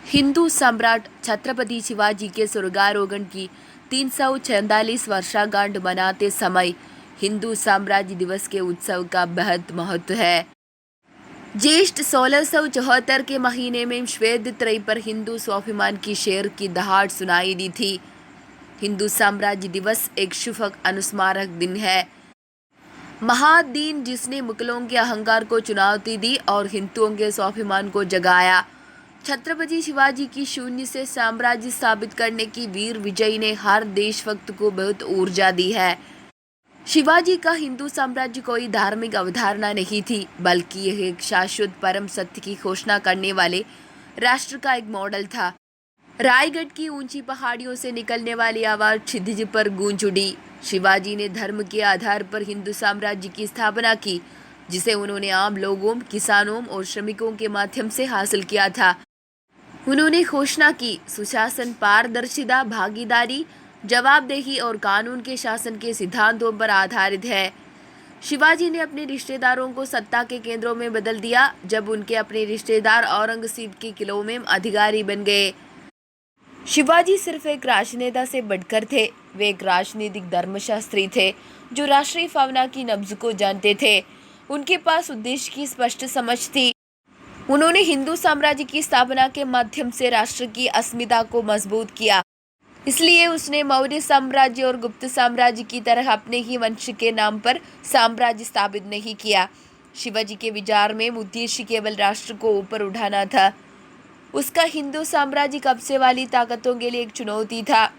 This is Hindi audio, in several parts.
हिंदू सम्राट छत्रपति शिवाजी के स्वर्गारोहण की 346 वर्षगांठ मनाते समय हिंदू साम्राज्य दिवस के उत्सव का बेहद महत्व है। ज्येष्ठ 1674 के महीने में श्वेत त्रय पर हिंदू स्वाभिमान की शेर की दहाड़ सुनाई दी थी। हिंदू साम्राज्य दिवस एक शुभ अनुस्मारक दिन है, महादिन जिसने मुगलों के अहंकार को चुनौती दी और हिंदुओं के स्वाभिमान को जगाया। छत्रपति शिवाजी की शून्य से साम्राज्य स्थापित करने की वीर विजय ने हर देशभक्त को बहुत ऊर्जा दी है। शिवाजी का हिंदू साम्राज्य कोई धार्मिक अवधारणा नहीं थी, बल्कि यह एक शाश्वत परम सत्य की घोषणा करने वाले राष्ट्र का एक मॉडल था। रायगढ़ की ऊंची पहाड़ियों से निकलने वाली आवाज क्षितिज पर गूंज उठी। शिवाजी ने धर्म के आधार पर हिंदू साम्राज्य की स्थापना की, जिसे उन्होंने आम लोगों, किसानों और श्रमिकों के माध्यम से हासिल किया था। उन्होंने घोषणा की, सुशासन, पारदर्शिता, भागीदारी, जवाबदेही और कानून के शासन के सिद्धांतों पर आधारित है। शिवाजी ने अपने रिश्तेदारों को सत्ता के केंद्रों में बदल दिया, जब उनके अपने रिश्तेदार औरंगजेब के किलों में अधिकारी बन गए। शिवाजी सिर्फ एक राजनेता से बढ़कर थे, वे एक राजनीतिक धर्मशास्त्री थे जो राष्ट्रीय भावना की नब्ज को जानते थे। उनके पास उद्देश्य की स्पष्ट समझ थी। उन्होंने हिंदू साम्राज्य की स्थापना के माध्यम से राष्ट्र की अस्मिता को मजबूत किया। इसलिए उसने मौर्य साम्राज्य और गुप्त साम्राज्य की तरह अपने ही वंश के नाम पर साम्राज्य स्थापित नहीं किया। शिवाजी के विचार में उद्देश्य केवल राष्ट्र को ऊपर उठाना था। उसका हिंदू साम्राज्य कब्जे वाली ताकतों के लिए एक चुनौती था।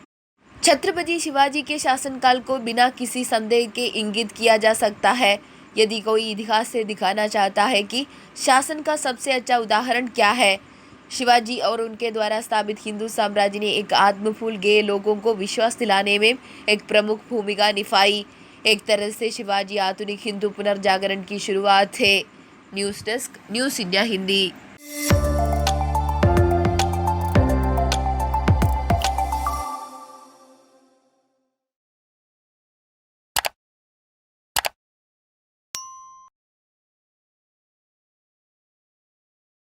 छत्रपति शिवाजी के शासनकाल को बिना किसी संदेह के इंगित किया जा सकता है। यदि कोई इतिहास से दिखाना चाहता है कि शासन का सबसे अच्छा उदाहरण क्या है, शिवाजी और उनके द्वारा स्थापित हिंदू साम्राज्य ने एक आत्मफूल गए लोगों को विश्वास दिलाने में एक प्रमुख भूमिका निभाई। एक तरह से शिवाजी आधुनिक हिंदू पुनर्जागरण की शुरुआत है। News desk, news India Hindi.